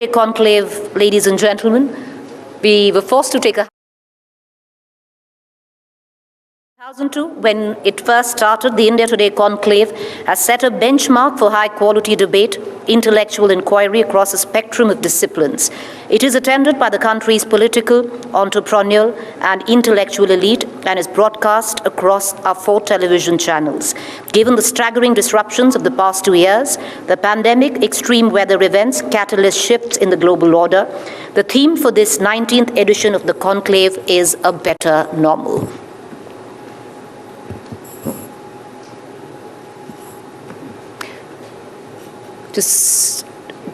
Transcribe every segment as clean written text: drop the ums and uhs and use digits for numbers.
Conclave, ladies and gentlemen, we were forced to take a 2002, when it first started, the India Today Conclave has set a benchmark for high-quality debate, intellectual inquiry across a spectrum of disciplines. It is attended by the country's political, entrepreneurial, and intellectual elite and is broadcast across our 4 television channels. Given the staggering disruptions of the past 2 years, the pandemic, extreme weather events, catalyst shifts in the global order, the theme for this 19th edition of the Conclave is a better normal.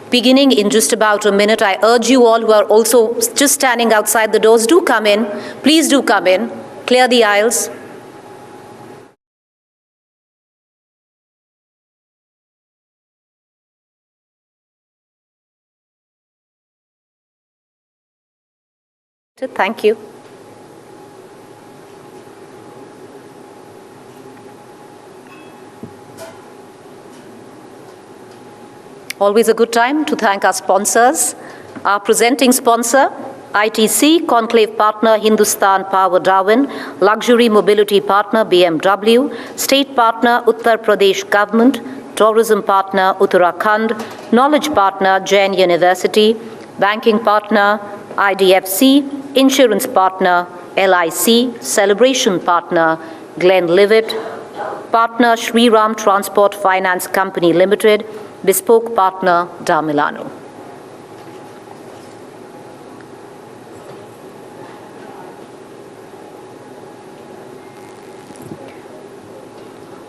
Beginning in just about a minute, I urge you all who are also just standing outside the doors, do come in. Please do come in. Clear the aisles. Thank you. Always a good time to thank our sponsors. Our presenting sponsor, ITC, Conclave partner Hindustan Power Darwin, luxury mobility partner BMW, state partner Uttar Pradesh government, tourism partner Uttarakhand, knowledge partner Jain University, banking partner IDFC, insurance partner LIC, celebration partner Glenlivet, partner Sri Ram Transport Finance Company Limited, bespoke partner Da Milano.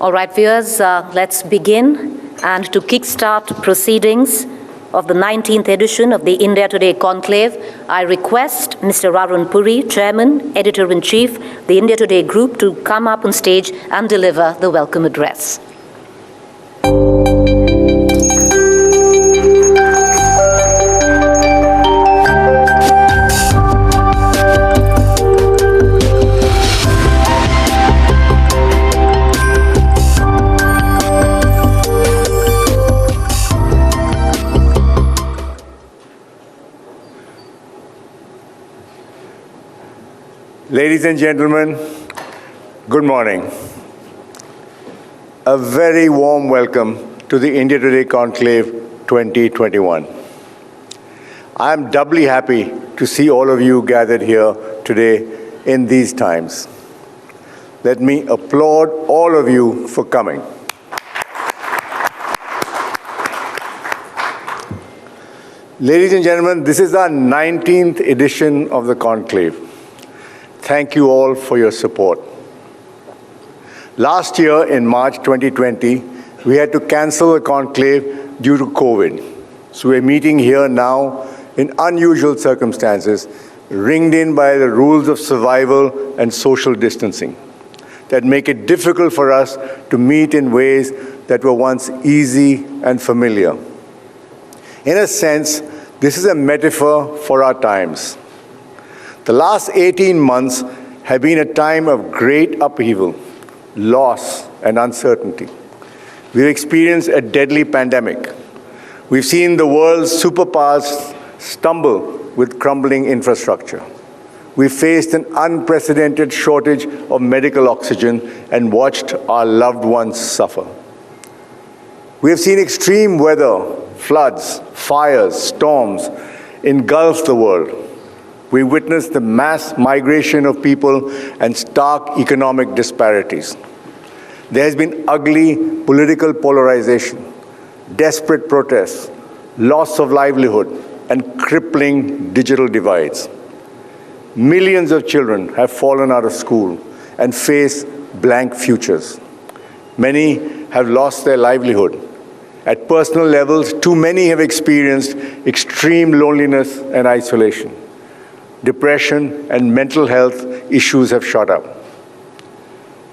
All right, viewers, let's begin. And to kickstart proceedings of the 19th edition of the India Today Conclave, I request Mr. Aroon Purie, Chairman, Editor-in-Chief, the India Today Group, to come up on stage and deliver the welcome address. Ladies and gentlemen, good morning. A very warm welcome to the India Today Conclave 2021. I am doubly happy to see all of you gathered here today in these times. Let me applaud all of you for coming. Ladies and gentlemen, this is our 19th edition of the Conclave. Thank you all for your support. Last year, in March 2020, we had to cancel the conclave due to COVID. So we're meeting here now in unusual circumstances, ringed in by the rules of survival and social distancing that make it difficult for us to meet in ways that were once easy and familiar. In a sense, this is a metaphor for our times. The last 18 months have been a time of great upheaval, loss, and uncertainty. We've experienced a deadly pandemic. We've seen the world's superpowers stumble with crumbling infrastructure. We've faced an unprecedented shortage of medical oxygen and watched our loved ones suffer. We have seen extreme weather, floods, fires, storms engulf the world. We witnessed the mass migration of people and stark economic disparities. There has been ugly political polarization, desperate protests, loss of livelihood, and crippling digital divides. Millions of children have fallen out of school and face blank futures. Many have lost their livelihood. At personal levels, too many have experienced extreme loneliness and isolation. Depression and mental health issues have shot up.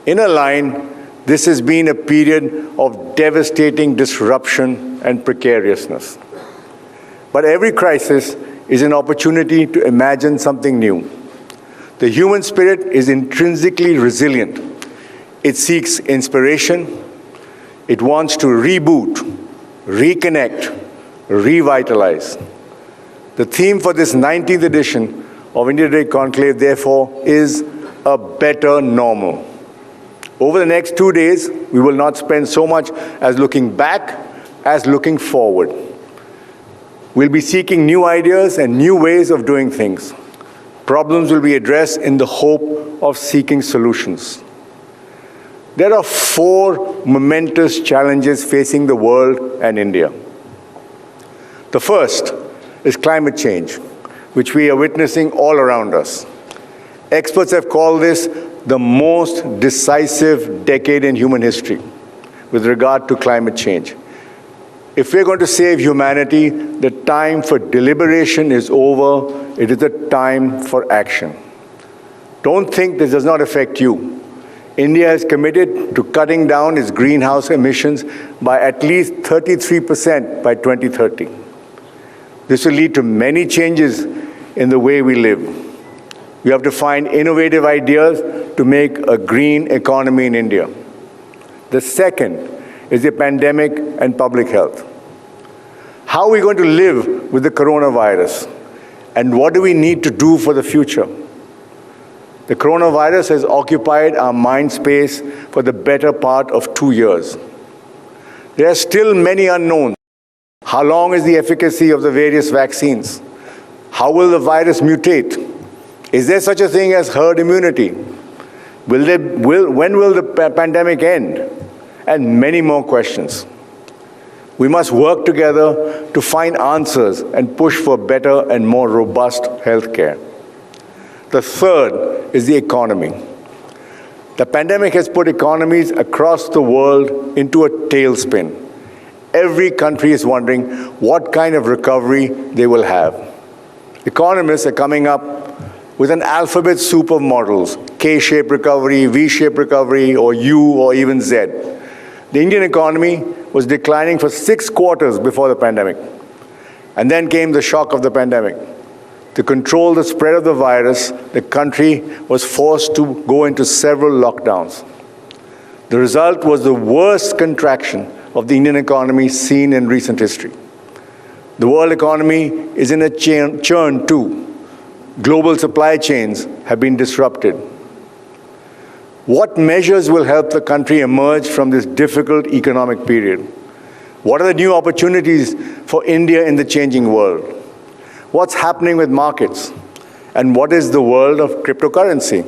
In a line, this has been a period of devastating disruption and precariousness. But every crisis is an opportunity to imagine something new. The human spirit is intrinsically resilient. It seeks inspiration. It wants to reboot, reconnect, revitalize. The theme for this 19th edition of India Today Conclave, therefore, is a better normal. Over the next 2 days, we will not spend so much as looking back as looking forward. We'll be seeking new ideas and new ways of doing things. Problems will be addressed in the hope of seeking solutions. There are 4 momentous challenges facing the world and India. The first is climate change, which we are witnessing all around us. Experts have called this the most decisive decade in human history with regard to climate change. If we're going to save humanity, the time for deliberation is over. It is the time for action. Don't think this does not affect you. India is committed to cutting down its greenhouse emissions by at least 33% by 2030. This will lead to many changes in the way we live. We have to find innovative ideas to make a green economy in India. The second is the pandemic and public health. How are we going to live with the coronavirus? And what do we need to do for the future? The coronavirus has occupied our mind space for the better part of 2 years. There are still many unknowns. How long is the efficacy of the various vaccines? How will the virus mutate? Is there such a thing as herd immunity? When will the pandemic end? And many more questions. We must work together to find answers and push for better and more robust healthcare. The third is the economy. The pandemic has put economies across the world into a tailspin. Every country is wondering what kind of recovery they will have. Economists are coming up with an alphabet soup of models: K-shaped recovery, V-shaped recovery, or U, or even Z. The Indian economy was declining for 6 quarters before the pandemic. And then came the shock of the pandemic. To control the spread of the virus, the country was forced to go into several lockdowns. The result was the worst contraction of the Indian economy seen in recent history. The world economy is in a churn too. Global supply chains have been disrupted. What measures will help the country emerge from this difficult economic period? What are the new opportunities for India in the changing world? What's happening with markets? And what is the world of cryptocurrency?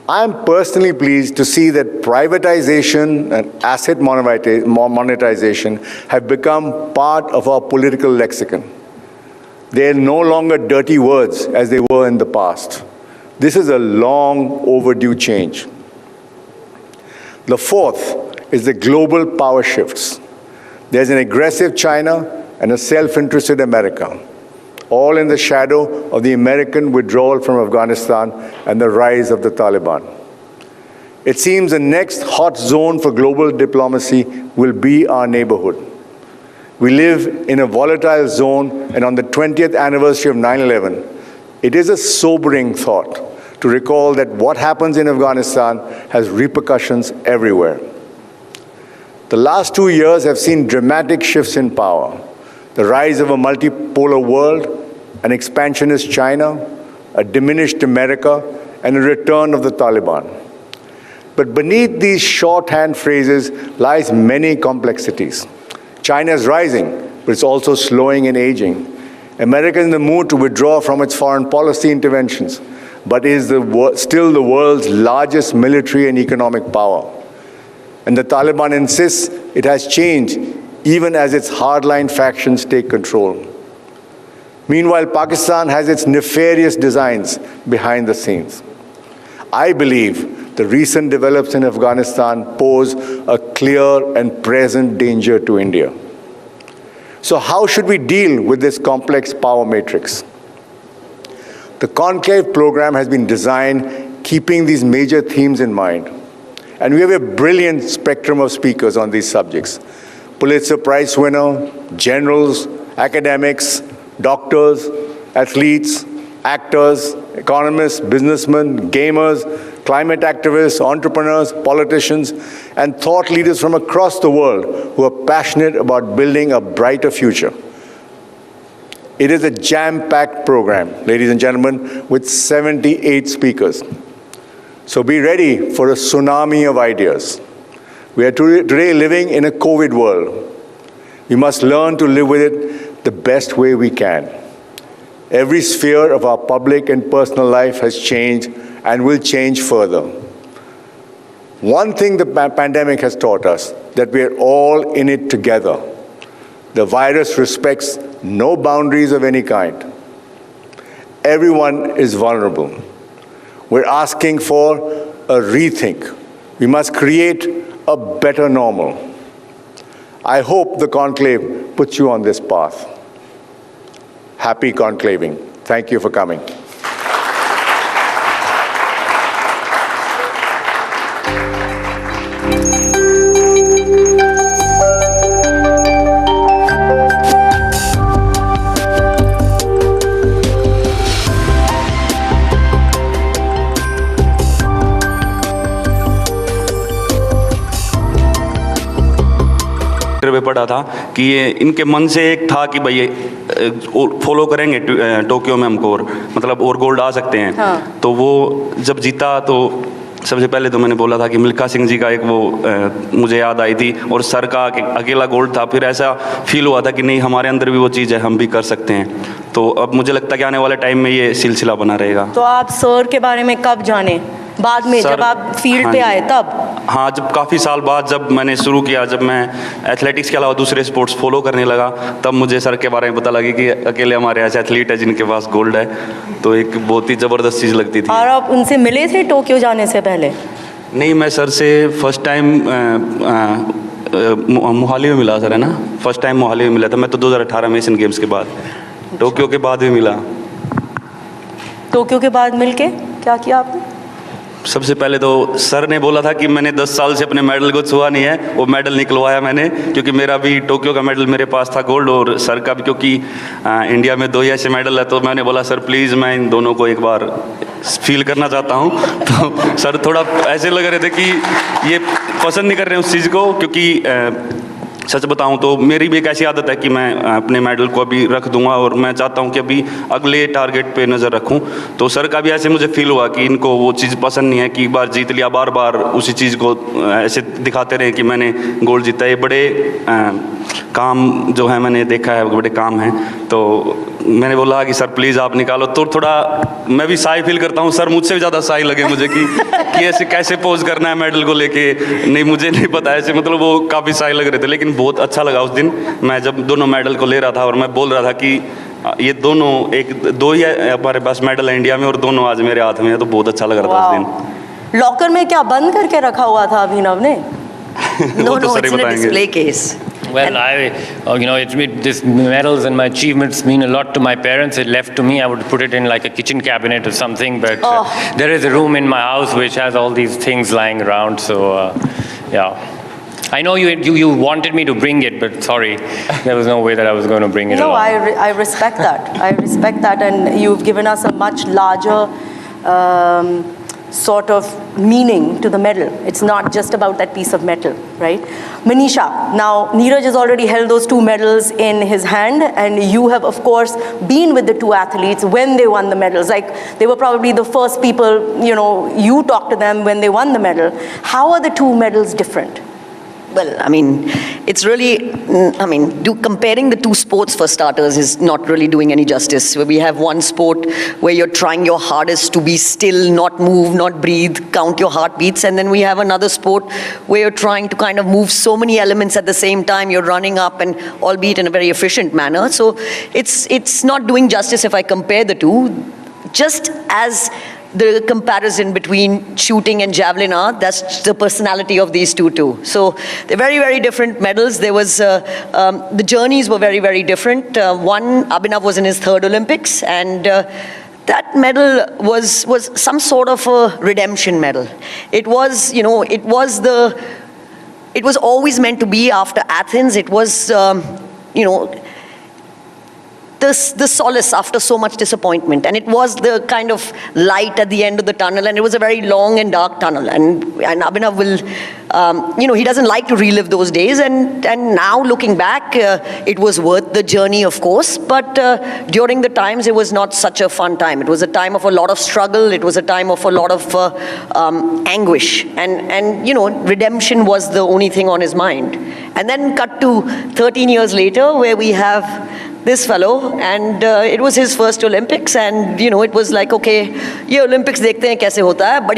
I am personally pleased to see that privatization and asset monetization have become part of our political lexicon. They are no longer dirty words as they were in the past. This is a long overdue change. The fourth is the global power shifts. There's an aggressive China and a self-interested America, all in the shadow of the American withdrawal from Afghanistan and the rise of the Taliban. It seems the next hot zone for global diplomacy will be our neighborhood. We live in a volatile zone, and on the 20th anniversary of 9/11, it is a sobering thought to recall that what happens in Afghanistan has repercussions everywhere. The last 2 years have seen dramatic shifts in power: the rise of a multipolar world, an expansionist China, a diminished America, and a return of the Taliban. But beneath these shorthand phrases lies many complexities. China is rising, but it's also slowing and aging. America is in the mood to withdraw from its foreign policy interventions, but is still the world's largest military and economic power. And the Taliban insists it has changed, even as its hardline factions take control. Meanwhile, Pakistan has its nefarious designs behind the scenes. I believe the recent developments in Afghanistan pose a clear and present danger to India. So how should we deal with this complex power matrix? The Conclave program has been designed keeping these major themes in mind. And we have a brilliant spectrum of speakers on these subjects: Pulitzer Prize winner, generals, academics, doctors, athletes, actors, economists, businessmen, gamers, climate activists, entrepreneurs, politicians, and thought leaders from across the world who are passionate about building a brighter future. It is a jam-packed program, ladies and gentlemen, with 78 speakers. So be ready for a tsunami of ideas. We are today living in a COVID world. We must learn to live with it the best way we can. Every sphere of our public and personal life has changed and will change further. One thing the pandemic has taught us, that we are all in it together. The virus respects no boundaries of any kind. Everyone is vulnerable. We're asking for a rethink. We must create a better normal. I hope the conclave puts you on this path. Happy conclaving. Thank you for coming. पे पढ़ा था कि ये इनके मन से एक था कि भाई फॉलो करेंगे टोक्यो में हमको और मतलब और गोल्ड आ सकते हैं। हाँ। तो वो जब जीता तो सबसे पहले तो मैंने बोला था कि मिल्खा सिंह जी का एक वो मुझे याद आई थी और सर का अकेला गोल्ड था। फिर ऐसा फील हुआ था कि नहीं, हमारे अंदर भी वो चीज़ है, हम भी कर सकते हैं। तो अब मुझे लगता है कि आने वाले टाइम में ये सिलसिला बना रहेगा। तो आप सर के बारे में कब जाने? बाद में जब आप फील्ड पे आए तब? हाँ, जब काफ़ी साल बाद जब मैंने शुरू किया, जब मैं एथलेटिक्स के अलावा दूसरे स्पोर्ट्स फॉलो करने लगा, तब मुझे सर के बारे में पता लगी कि अकेले हमारे ऐसे एथलीट है जिनके पास गोल्ड है। तो एक बहुत ही ज़बरदस्त चीज़ लगती थी। और आप उनसे मिले थे टोक्यो जाने से पहले? नहीं, मैं सर से फर्स्ट टाइम मोहाली में मिला, सर है ना, फर्स्ट टाइम मोहाली में मिला था मैं तो 2018 में एशियन गेम्स के बाद। टोक्यो के बाद भी मिला। टोक्यो के बाद मिलके क्या किया आपने? सबसे पहले तो सर ने बोला था कि मैंने 10 साल से अपने मेडल को छुआ नहीं है, वो मेडल निकलवाया मैंने, क्योंकि मेरा भी टोक्यो का मेडल मेरे पास था गोल्ड और सर का भी, क्योंकि इंडिया में 2 ही ऐसे मेडल है। तो मैंने बोला सर प्लीज़ मैं इन दोनों को एक बार फील करना चाहता हूँ। तो सर थोड़ा ऐसे लग रहे थे कि ये पसंद नहीं कर रहे हैं उस चीज़ को, क्योंकि सच बताऊं तो मेरी भी एक ऐसी आदत है कि मैं अपने मेडल को अभी रख दूंगा और मैं चाहता हूं कि अभी अगले टारगेट पे नज़र रखूं। तो सर का भी ऐसे मुझे फील हुआ कि इनको वो चीज़ पसंद नहीं है कि एक बार जीत लिया बार बार उसी चीज़ को ऐसे दिखाते रहे कि मैंने गोल्ड जीता। ये बड़े काम जो है मैंने देखा है, बड़े काम हैं। तो मैंने बोला कि सर प्लीज़ आप निकालो। तो थोड़ा मैं भी शाई फील करता हूँ, सर मुझसे भी ज़्यादा शाई लगे मुझे कि ऐसे कैसे पोज करना है मेडल को लेके, नहीं मुझे नहीं पता ऐसे, मतलब वो काफ़ी शाई लग रहे थे। लेकिन बहुत अच्छा लगा उस दिन, मैं जब दोनों मेडल को ले रहा था और मैं बोल रहा था कि ये दोनों दो ही हमारे पास मेडल है इंडिया में और दोनों आज मेरे हाथ में है। तो बहुत अच्छा लग रहा था उस दिन। लॉकर में क्या बंद करके रखा हुआ था अभिनव ने? No, it's in a display case. Well, these medals and my achievements mean a lot to my parents. It left to me, I would put it in like a kitchen cabinet or something. But there is a room in my house which has all these things lying around. So, yeah. I know you wanted me to bring it, but sorry, there was no way that I was going to bring it. No, along. I respect that. I respect that, and you've given us a much larger sort of meaning to the medal. It's not just about that piece of metal, right? Manisha, now Neeraj has already held those 2 medals in his hand, and you have of course been with the 2 athletes when they won the medals. Like they were probably the first people, you talked to them when they won the medal. How are the 2 medals different? Well, I mean, it's really, comparing the 2 sports for starters is not really doing any justice. We have one sport where you're trying your hardest to be still, not move, not breathe, count your heartbeats. And then we have another sport where you're trying to kind of move so many elements at the same time. You're running up, and albeit in a very efficient manner. So it's not doing justice if I compare the 2. Just as the comparison between shooting and javelin are, that's the personality of these 2 too. So they're very, very different medals. There was, the journeys were very, very different. One, Abhinav was in his 3rd Olympics, and that medal was some sort of a redemption medal. It was, it was always meant to be after Athens. It was, the solace after so much disappointment. And it was the kind of light at the end of the tunnel, and it was a very long and dark tunnel. And Abhinav will, he doesn't like to relive those days. And now looking back, it was worth the journey, of course. But during the times, it was not such a fun time. It was a time of a lot of struggle. It was a time of a lot of anguish. And redemption was the only thing on his mind. And then cut to 13 years later, where we have this fellow, and it was his first Olympics, and it was like, okay, ये Olympics देखते हैं कैसे होता है, बढ़िया